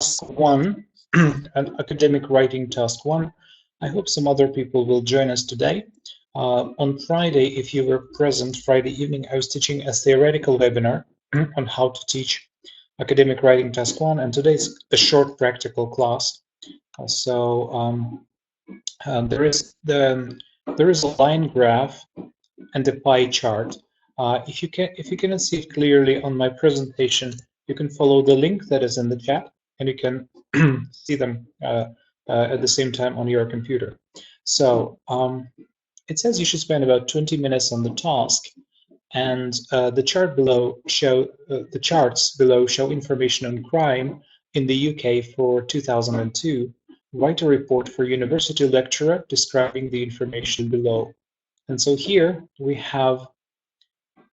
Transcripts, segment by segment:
task 1, an academic writing task 1. I hope some other people will join us today. On Friday, if you were present, Friday evening, I was teaching a theoretical webinar on how to teach academic writing task 1, and today's a short practical class. There is a line graph and a pie chart. If you cannot see it clearly on my presentation, you can follow the link that is in the chat, and you can see them at the same time on your computer. So it says you should spend about 20 minutes on the task, and the charts below show information on crime in the UK for 2002. Write a report for university lecturer describing the information below. And so here we have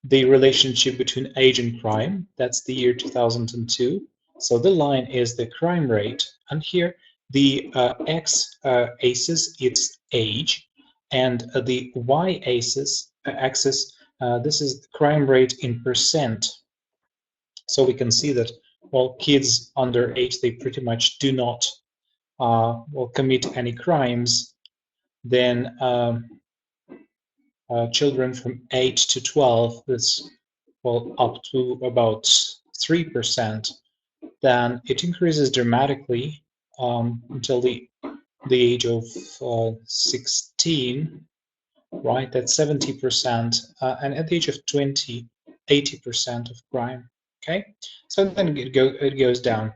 the relationship between age and crime. That's the year 2002. So the line is the crime rate, and here the x-axis it's age, and the y-axis this is the crime rate in percent. So we can see that well, kids under age, they pretty much do not commit any crimes. Then children from 8 to 12, that's well up to about 3%. Then it increases dramatically until the age of 16, right? That's 70%, and at the age of 20, 80% of crime. Okay, so then it goes down.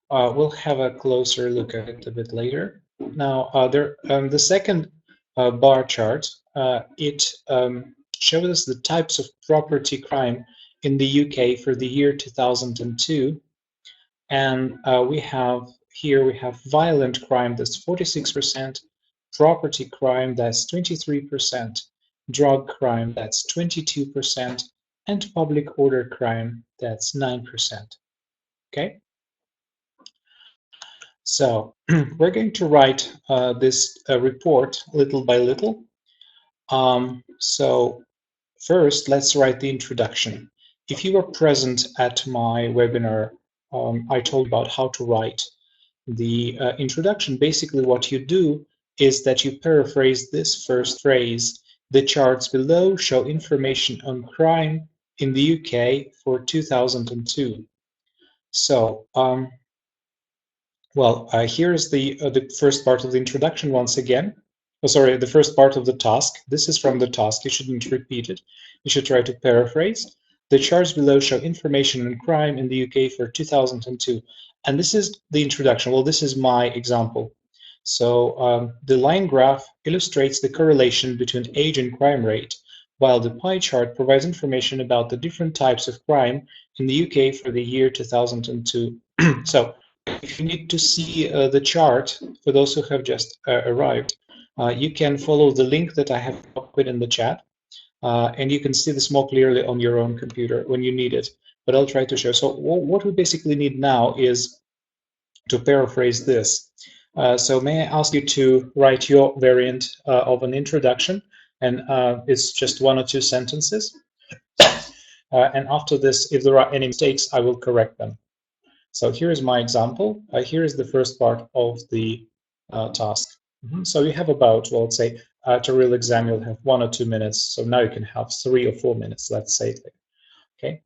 We'll have a closer look at it a bit later. Now, the second bar chart, it shows us the types of property crime in the UK for the year 2002. And we have violent crime, that's 46%, property crime, that's 23%, drug crime, that's 22%, and public order crime, that's 9%. Okay? So we're going to write this report little by little. So first, let's write the introduction. If you were present at my webinar, I told about how to write the introduction. Basically, what you do is that you paraphrase this first phrase. The charts below show information on crime in the UK for 2002. So, here is the first part of the introduction once again. Oh, sorry, the first part of the task. This is from the task. You shouldn't repeat it. You should try to paraphrase. The charts below show information on crime in the UK for 2002. And this is the introduction. Well, this is my example. So the line graph illustrates the correlation between age and crime rate, while the pie chart provides information about the different types of crime in the UK for the year 2002. So if you need to see the chart, for those who have just arrived, you can follow the link that I have put in the chat, and you can see this more clearly on your own computer when you need it. But I'll try to show. So what we basically need now is to paraphrase this. So may I ask you to write your variant of an introduction, and it's just 1 or 2 sentences. And after this, if there are any mistakes, I will correct them. So here is my example. Here is the first part of the task. So you have about, well, let's say, to real exam, you'll have 1 or 2 minutes. So now you can have 3 or 4 minutes, let's say. Okay.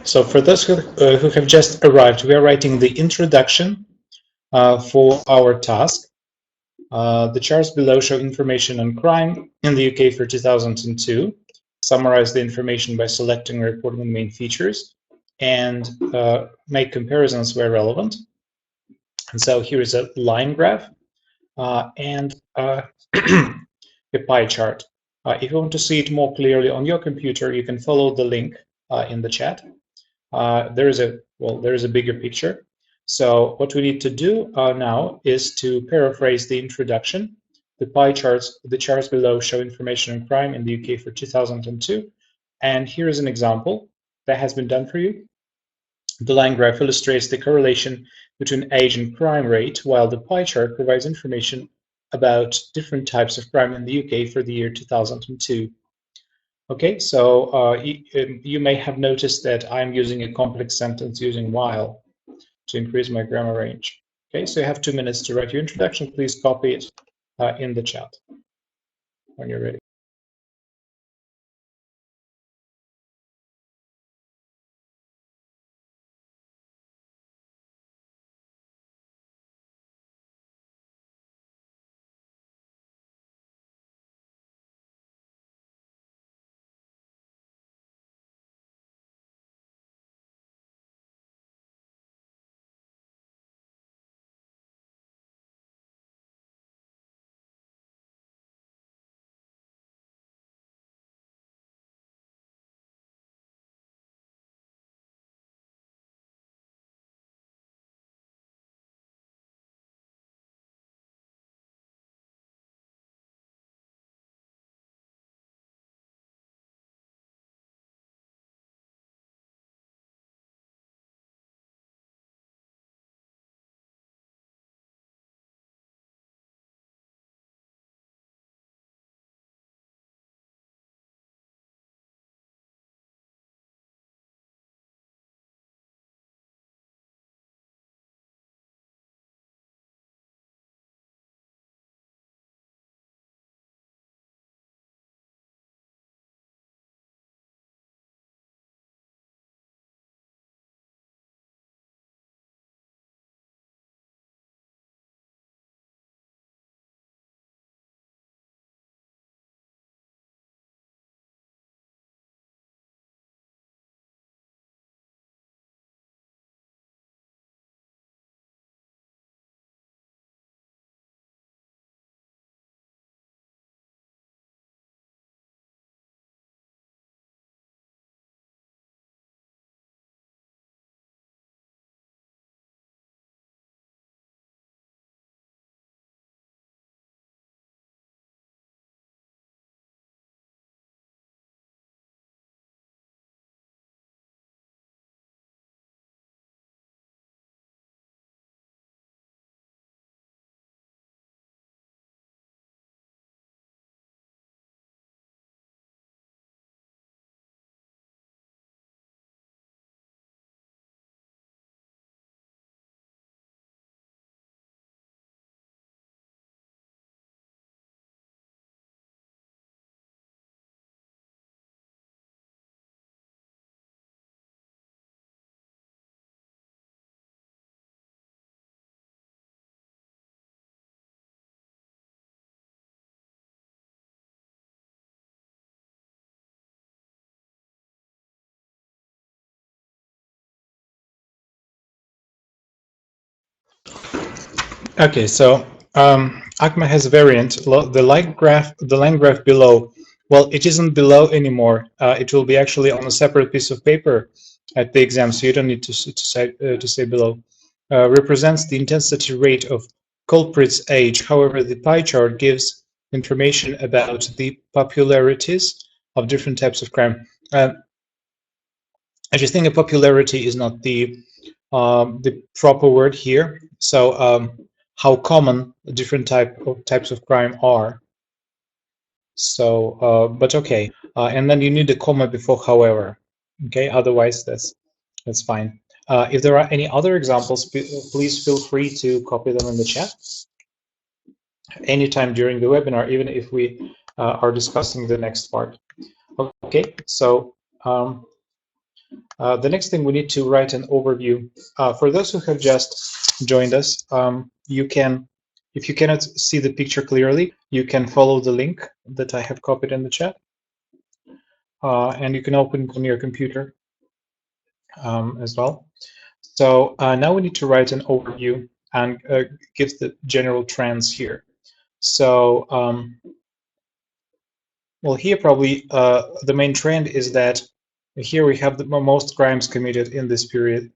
So for those who have just arrived, we are writing the introduction for our task. The charts below show information on crime in the UK for 2002, summarize the information by selecting and reporting the main features, and make comparisons where relevant. And so here is a line graph and a pie chart. If you want to see it more clearly on your computer, you can follow the link in the chat. There is a bigger picture. So what we need to do now is to paraphrase the introduction. The charts below show information on crime in the UK for 2002. And here is an example that has been done for you. The line graph illustrates the correlation between age and crime rate, while the pie chart provides information about different types of crime in the UK for the year 2002. Okay, so you may have noticed that I'm using a complex sentence using while to increase my grammar range. Okay, so you have 2 minutes to write your introduction. Please copy it in the chat when you're ready. Okay, so ACMA has a variant. The line graph below, well, it isn't below anymore. It will be actually on a separate piece of paper at the exam, so you don't need to say below. Represents the intensity rate of culprit's age. However, the pie chart gives information about the popularities of different types of crime. I just think a popularity is not the proper word here. So how common different types of crime are. So, but okay, and then you need a comma before however. Okay, otherwise that's fine. If there are any other examples, please feel free to copy them in the chat anytime during the webinar, even if we are discussing the next part. Okay, so The next thing we need to write an overview. For those who have just joined us, you can, if you cannot see the picture clearly, you can follow the link that I have copied in the chat, and you can open it on your computer as well. So now we need to write an overview and give the general trends here. So, well, here probably the main trend is that here we have the most crimes committed in this period.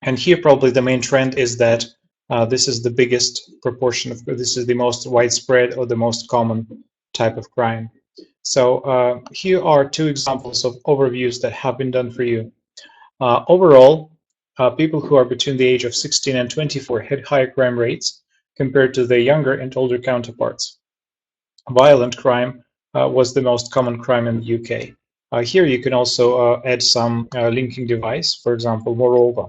And here probably the main trend is that this is the biggest proportion of, this is the most widespread or the most common type of crime. So here are two examples of overviews that have been done for you. Overall, people who are between the age of 16 and 24 had higher crime rates compared to their younger and older counterparts. Violent crime was the most common crime in the UK. Here you can also add some linking device, for example, moreover,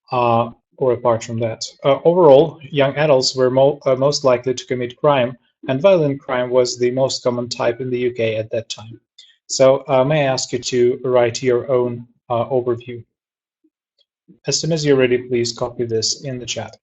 or apart from that. Overall, young adults were most likely to commit crime, and violent crime was the most common type in the UK at that time. So may I ask you to write your own overview? As soon as you're ready, please copy this in the chat.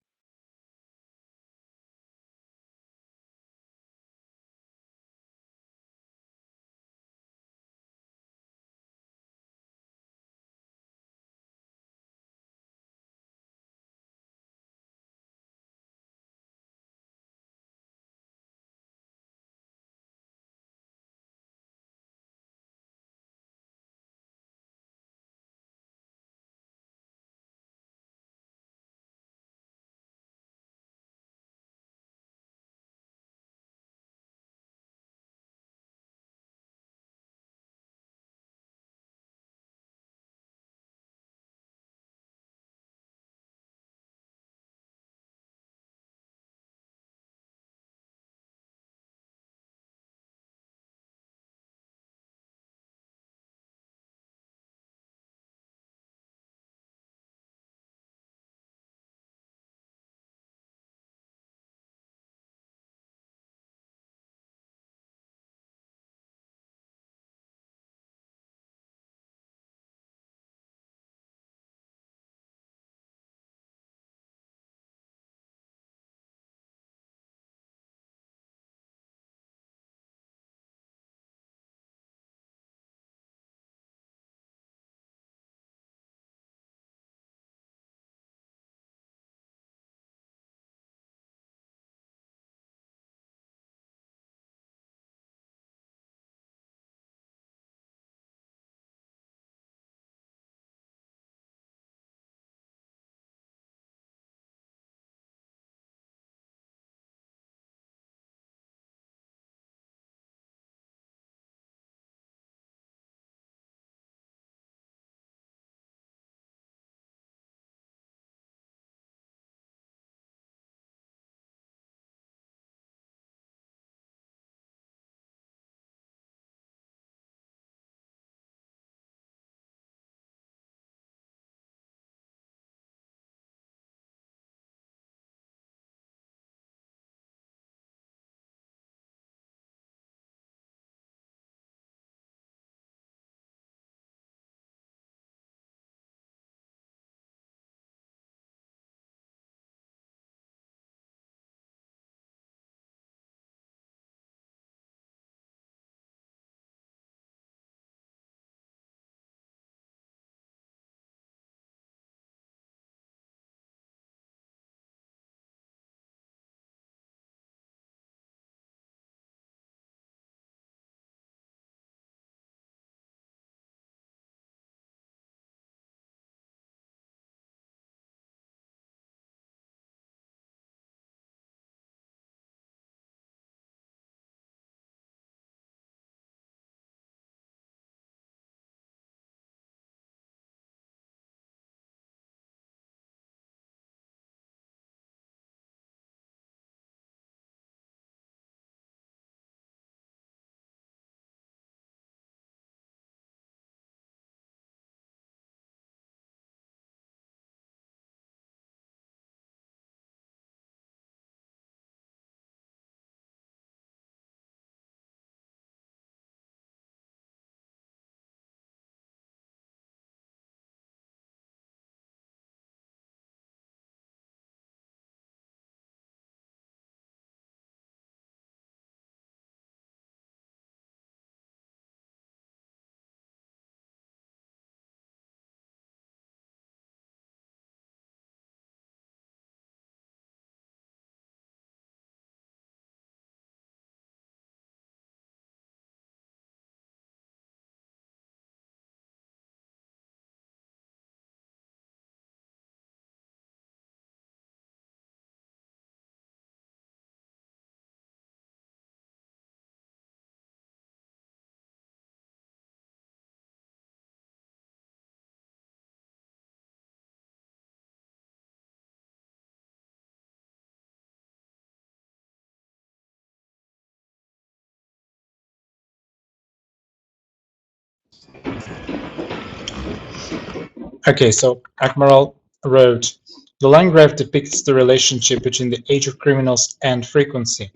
Okay, so Akmaral wrote, the line graph depicts the relationship between the age of criminals and frequency.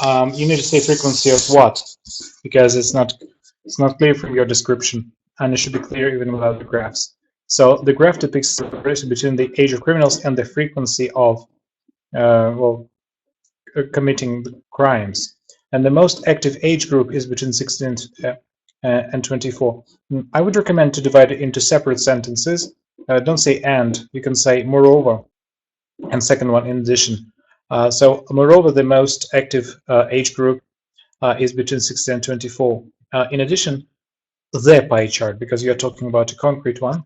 You need to say frequency of what? Because it's not clear from your description, and it should be clear even without the graphs. So the graph depicts the relation between the age of criminals and the frequency of committing the crimes. And the most active age group is between 16 and 24. I would recommend to divide it into separate sentences. Don't say and, you can say moreover, and second one in addition. So moreover, the most active age group is between 16 and 24. In addition, the pie chart, because you're talking about a concrete one,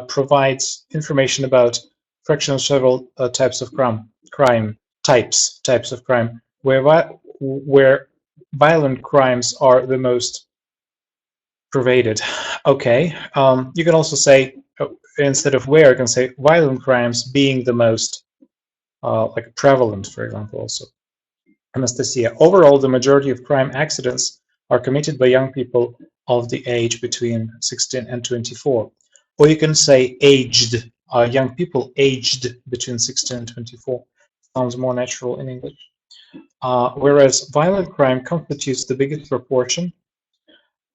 provides information about fraction of several types of crime types of crime, where violent crimes are the most pervaded. Okay, you can also say instead of where, you can say violent crimes being the most like prevalent, for example. Also, Anastasia. Overall, the majority of crime accidents are committed by young people of the age between 16 and 24. Or you can say aged, young people aged between 16 and 24. Sounds more natural in English. Whereas violent crime constitutes the biggest proportion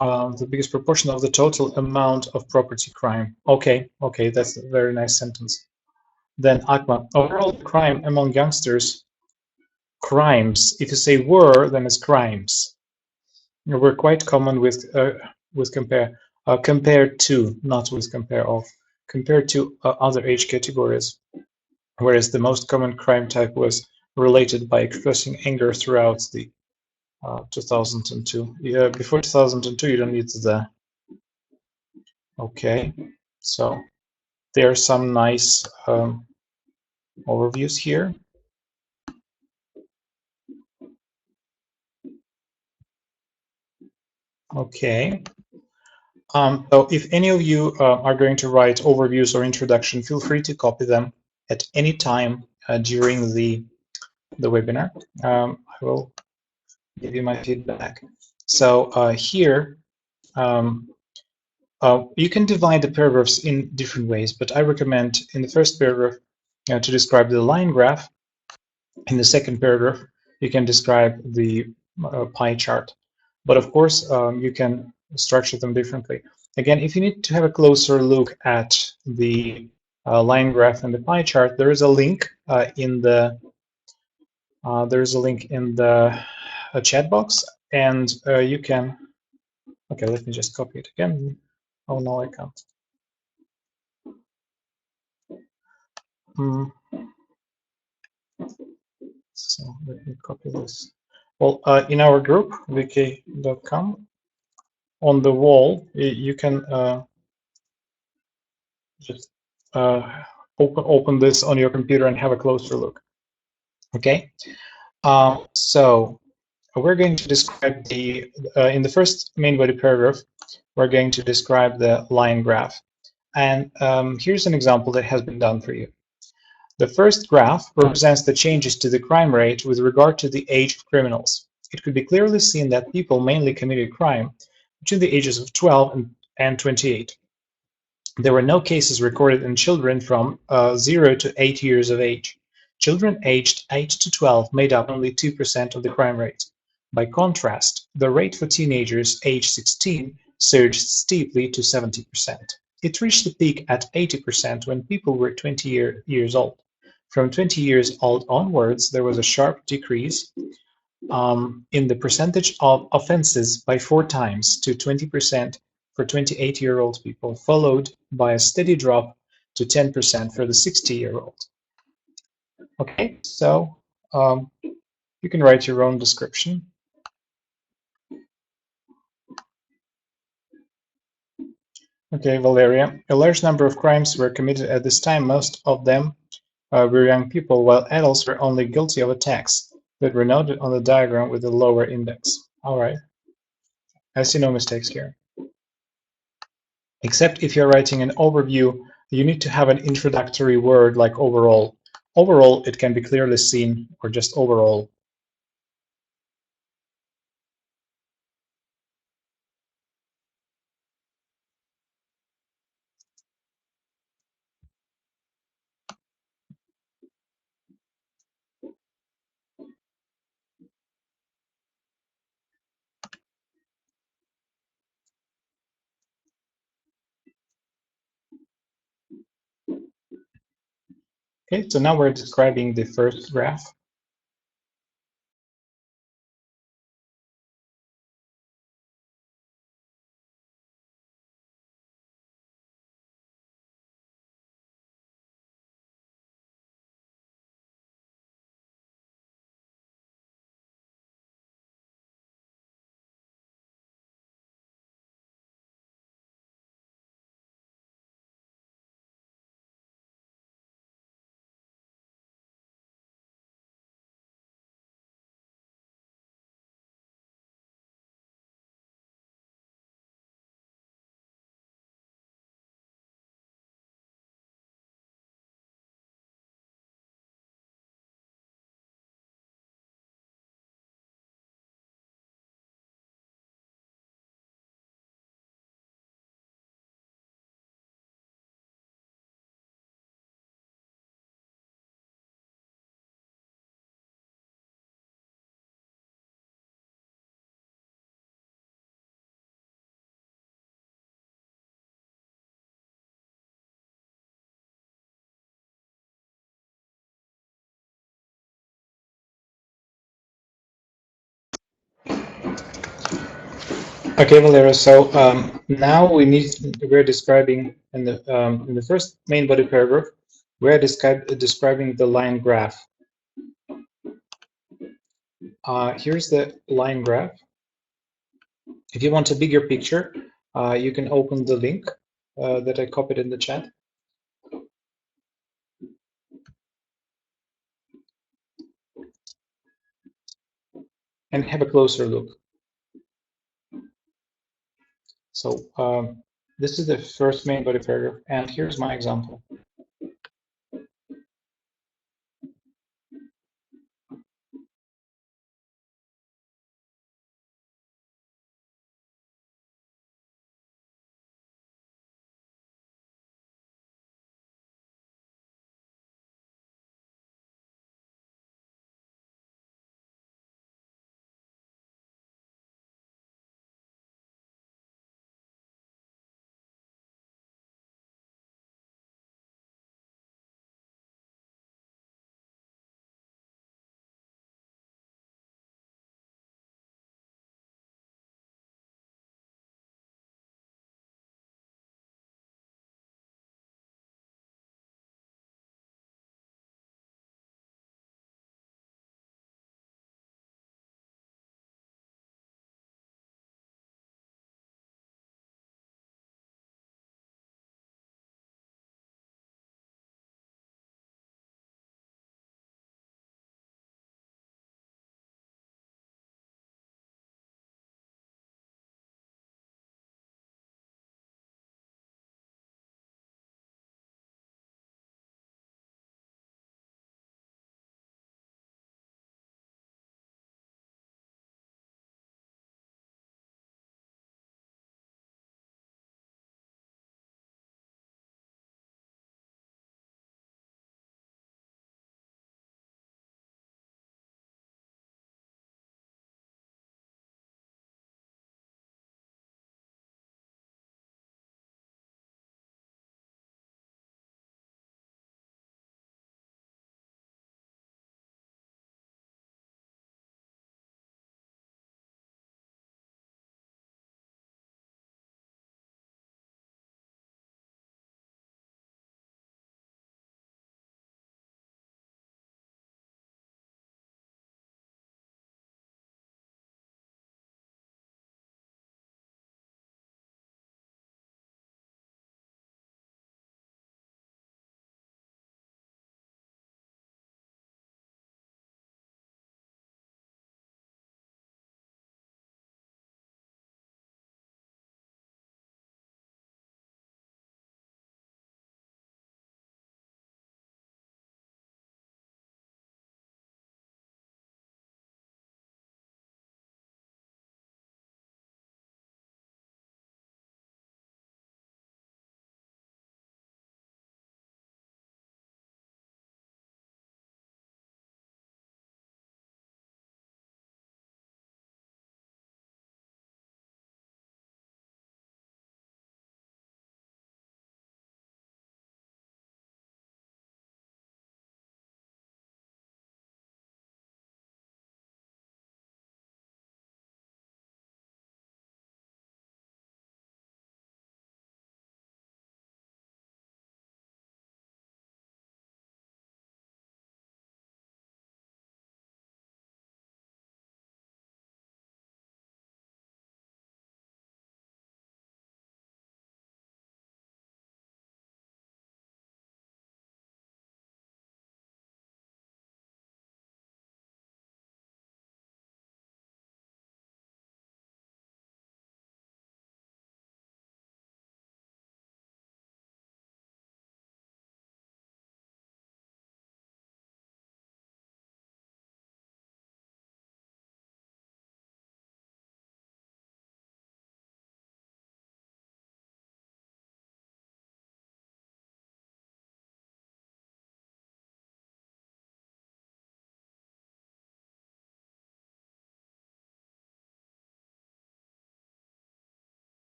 of the total amount of property crime. Okay, that's a very nice sentence. Then Akma, overall crime among youngsters, crimes. If you say were, then it's crimes. We're quite common with compare, compared to, not with compare of, compared to other age categories, whereas the most common crime type was related by expressing anger throughout the 2002. Yeah, before 2002, you don't need the. Okay, so there are some nice overviews here. Okay. So if any of you are going to write overviews or introduction, feel free to copy them at any time during the webinar. I will give you my feedback. So here, you can divide the paragraphs in different ways, but I recommend in the first paragraph to describe the line graph. In the second paragraph, you can describe the pie chart. But of course, you can structure them differently. Again, if you need to have a closer look at the line graph and the pie chart, there is a link in the chat box, and you can. Okay, let me just copy it again. Oh no, I can't. So let me copy this. Well, in our group, vk.com, on the wall, you can just open this on your computer and have a closer look. Okay, so we're going to describe the in the first main body paragraph, we're going to describe the line graph, and here's an example that has been done for you. The first graph represents the changes to the crime rate with regard to the age of criminals. It could be clearly seen that people mainly committed crime between the ages of 12 and 28. There were no cases recorded in children from 0 to 8 years of age. Children aged 8 to 12 made up only 2% of the crime rate. By contrast, the rate for teenagers aged 16 surged steeply to 70%. It reached a peak at 80% when people were 20 years old. From 20 years old onwards, there was a sharp decrease in the percentage of offenses by 4 times to 20% for 28-year-old people, followed by a steady drop to 10% for the 60-year-old. Okay, so you can write your own description. Okay, Valeria, a large number of crimes were committed at this time. Most of them were young people, while adults were only guilty of attacks that were noted on the diagram with a lower index. All right, I see no mistakes here. Except if you're writing an overview, you need to have an introductory word like overall. Overall, it can be clearly seen, or just overall. Okay, so now we're describing the first graph. Okay, Valera. So now we're describing in the first main body paragraph, we're describing the line graph. Here's the line graph. If you want a bigger picture, you can open the link that I copied in the chat and have a closer look. So this is the first main body paragraph, and here's my example.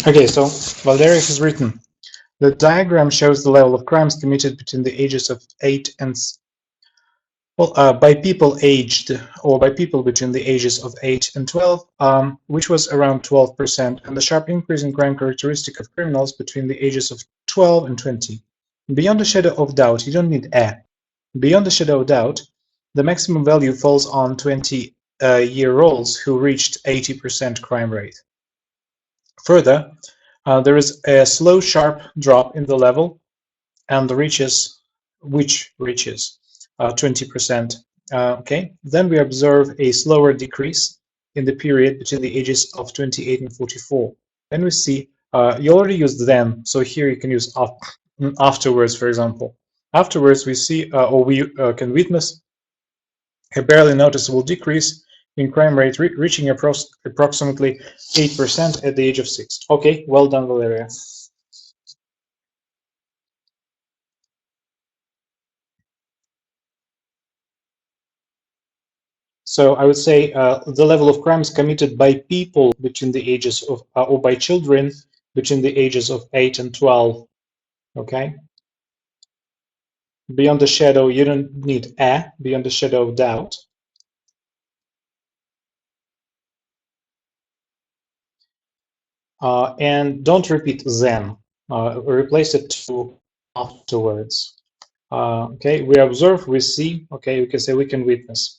Okay, so Valeria has written, the diagram shows the level of crimes committed between the ages of 8 and by people aged, or by people between the ages of 8 and 12, which was around 12%, and the sharp increase in crime characteristic of criminals between the ages of 12 and 20. Beyond a shadow of doubt, you don't need a. Beyond a shadow of doubt, the maximum value falls on 20-year-olds who reached 80% crime rate. Further, there is a slow, sharp drop in the level, and which reaches 20%. Okay, then we observe a slower decrease in the period between the ages of 28 and 44. Then we see, you already used then, so here you can use afterwards, for example. Afterwards, we see, or we can witness a barely noticeable decrease in crime rate, reaching approximately 8% at the age of 6. Okay, well done, Valeria. So I would say the level of crimes committed by people between the ages of, or by children between the ages of 8 and 12. Okay. Beyond the shadow, you don't need a, beyond the shadow of doubt. And don't repeat then. Replace it to afterwards. Okay, we observe, we see. Okay, we can say we can witness.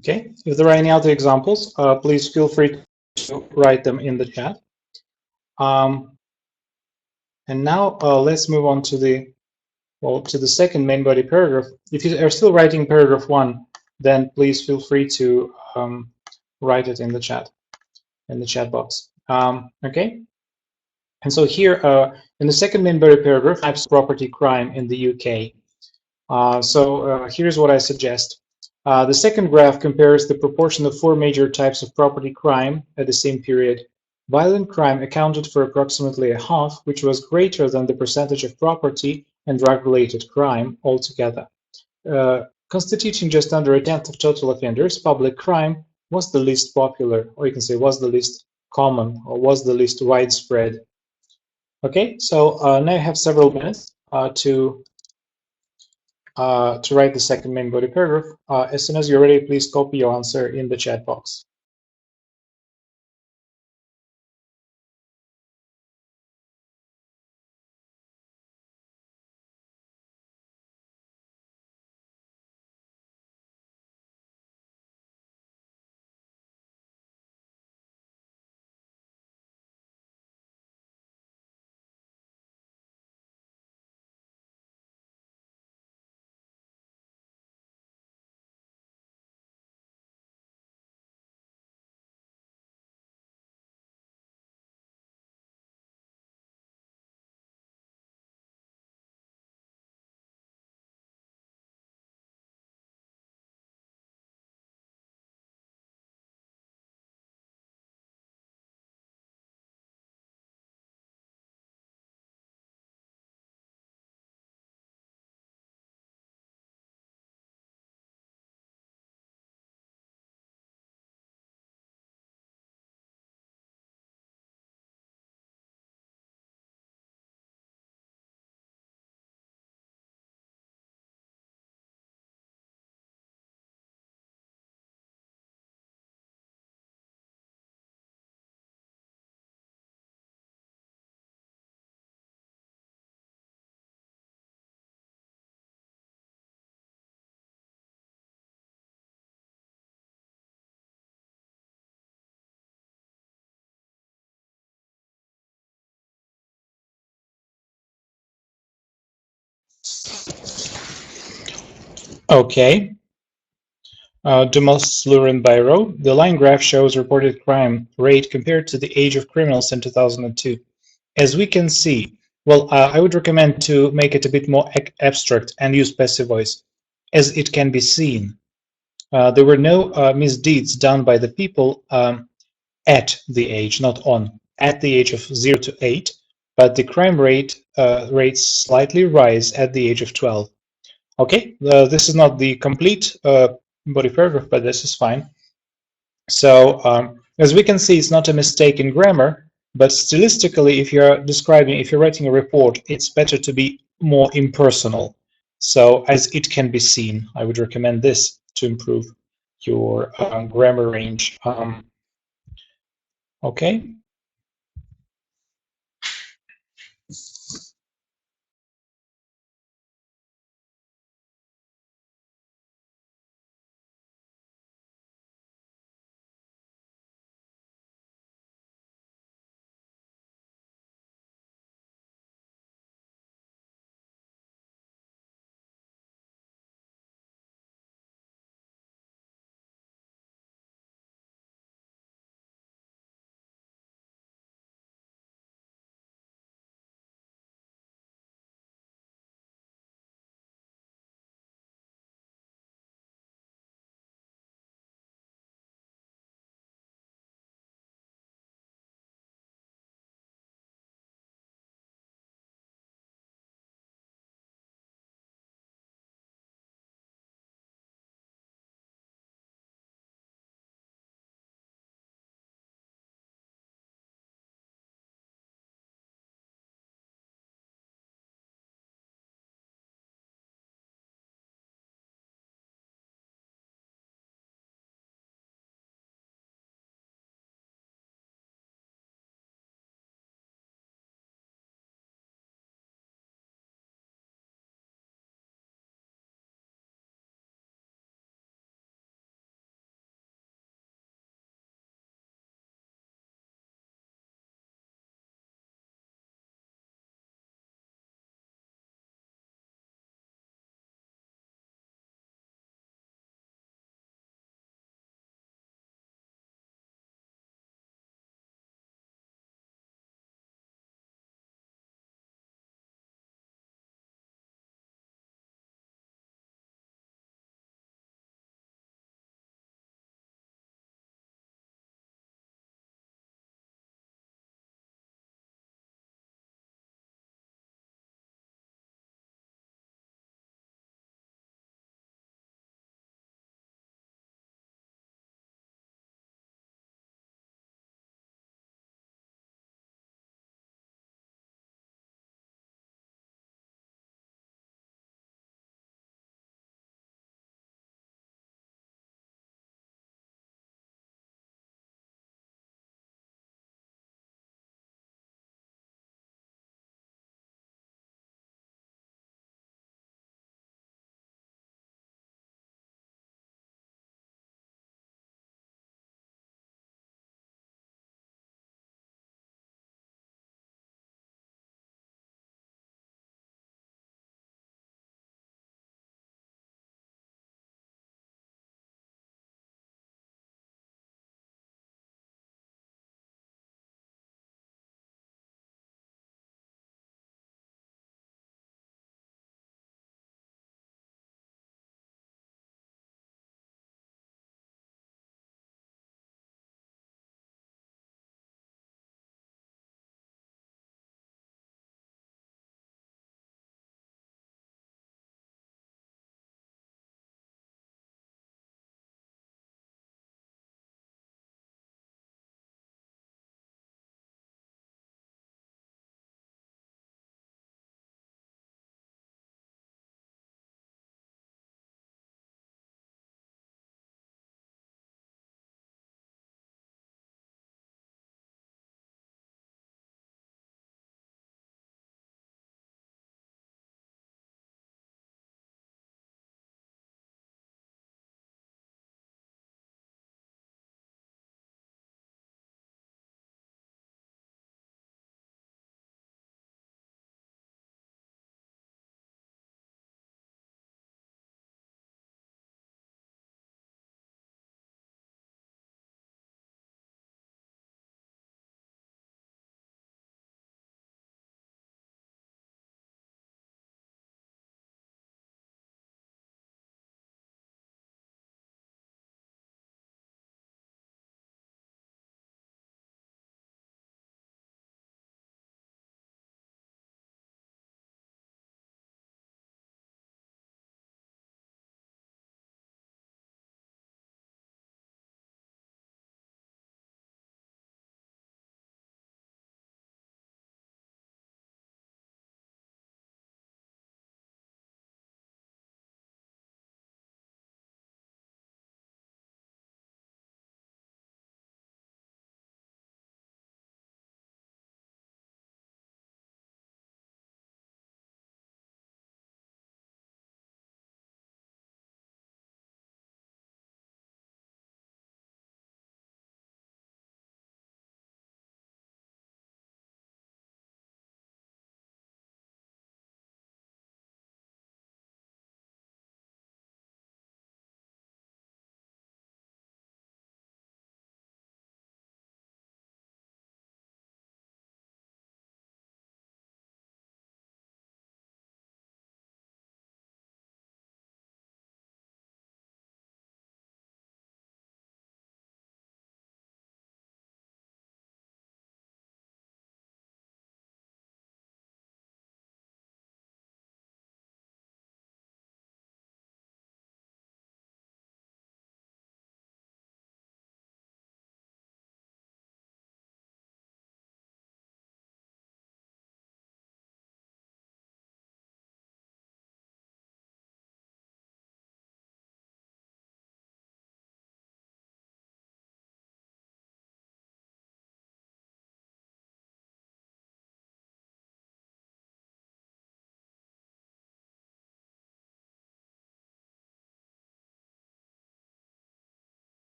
Okay, if there are any other examples, please feel free to write them in the chat. And now let's move on to the second main body paragraph. If you are still writing paragraph 1, then please feel free to write it in the chat box. Okay. And so here, in the second main body paragraph, types of property crime in the UK. Here's what I suggest. The second graph compares the proportion of 4 major types of property crime at the same period. Violent crime accounted for approximately a half, which was greater than the percentage of property and drug-related crime altogether. Constituting just under a tenth of total offenders, public crime was the least popular, or you can say was the least common, or was the least widespread. Okay, so now you have several minutes to write the second main body paragraph. As soon as you're ready, please copy your answer in the chat box. Okay. Dumas, Luren, Bayrou. The line graph shows reported crime rate compared to the age of criminals in 2002. As we can see, well, I would recommend to make it a bit more abstract and use passive voice. As it can be seen. There were no misdeeds done by the people at the age, not on, at the age of 0 to 8, but the crime rates slightly rise at the age of 12. Okay, this is not the complete body paragraph, but this is fine. So as we can see, it's not a mistake in grammar, but stylistically, if you're writing a report, it's better to be more impersonal. So as it can be seen, I would recommend this to improve your grammar range. Okay.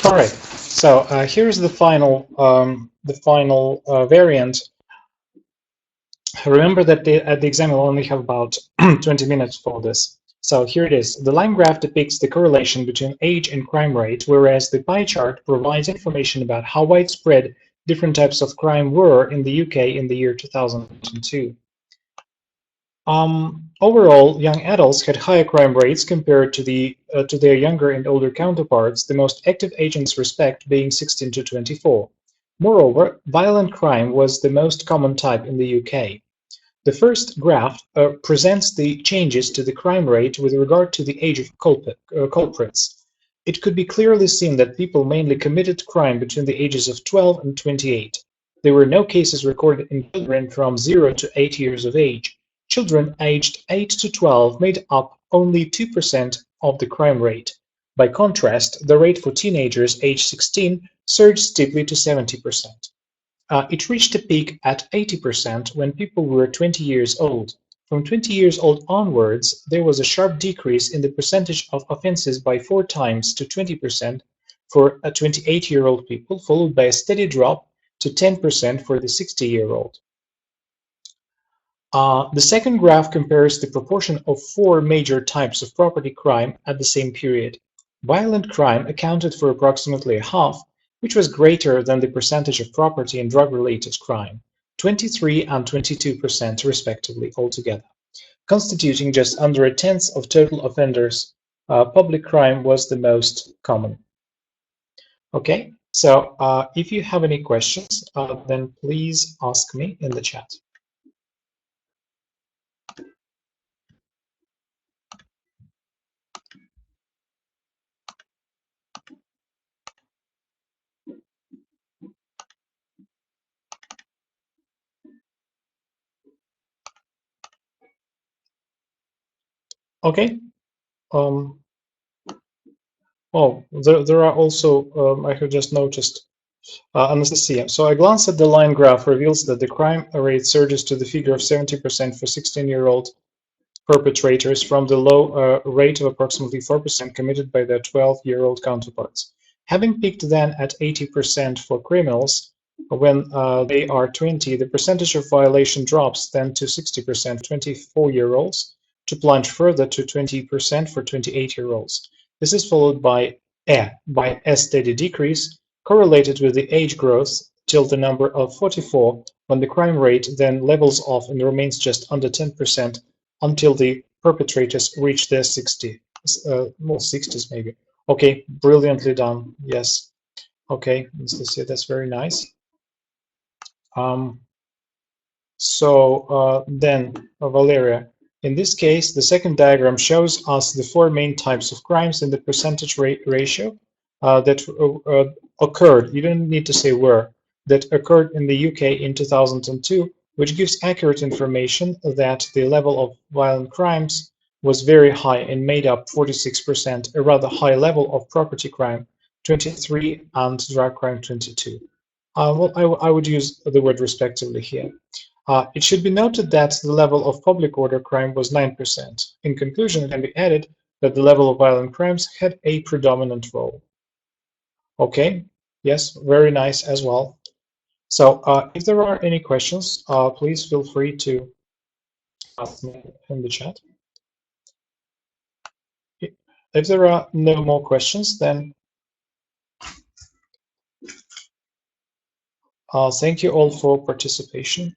All right. So here's the final variant. Remember that at the exam we'll only have about 20 minutes for this. So here it is. The line graph depicts the correlation between age and crime rate, whereas the pie chart provides information about how widespread different types of crime were in the UK in the year 2002. Overall, young adults had higher crime rates compared to their younger and older counterparts, the most active age in this respect being 16 to 24. Moreover, violent crime was the most common type in the UK. The first graph presents the changes to the crime rate with regard to the age of culprits. It could be clearly seen that people mainly committed crime between the ages of 12 and 28. There were no cases recorded in children from 0 to 8 years of age. Children aged 8 to 12 made up only 2% of the crime rate. By contrast, the rate for teenagers aged 16 surged steeply to 70%. It reached a peak at 80% when people were 20 years old. From 20 years old onwards, there was a sharp decrease in the percentage of offenses by 4 times to 20% for 28-year-old people, followed by a steady drop to 10% for the 60-year-old. The second graph compares the proportion of 4 major types of property crime at the same period. Violent crime accounted for approximately half, which was greater than the percentage of property and drug-related crime, 23 and 22% respectively altogether. Constituting just under a tenth of total offenders, public crime was the most common. Okay, so if you have any questions, then please ask me in the chat. Okay. Oh, there are also, I have just noticed, Anastasia. So a glance at the line graph reveals that the crime rate surges to the figure of 70% for 16-year-old perpetrators from the low rate of approximately 4% committed by their 12-year-old counterparts. Having peaked then at 80% for criminals when they are 20, the percentage of violation drops then to 60% 24-year-olds, to plunge further to 20% for 28-year-olds. This is followed by a steady decrease correlated with the age growth till the number of 44, when the crime rate then levels off and remains just under 10% until the perpetrators reach their 60s maybe. Okay, brilliantly done. Yes. Okay, Anastasia, that's very nice. Then, Valeria, in this case, the second diagram shows us the 4 main types of crimes and the percentage ratio that occurred, you don't need to say where, that occurred in the UK in 2002, which gives accurate information that the level of violent crimes was very high and made up 46%, a rather high level of property crime, 23, and drug crime, 22. Well, I would use the word respectively here. It should be noted that the level of public order crime was 9%. In conclusion, it can be added that the level of violent crimes had a predominant role. Okay, yes, very nice as well. So if there are any questions, please feel free to ask me in the chat. If there are no more questions, then thank you all for participation.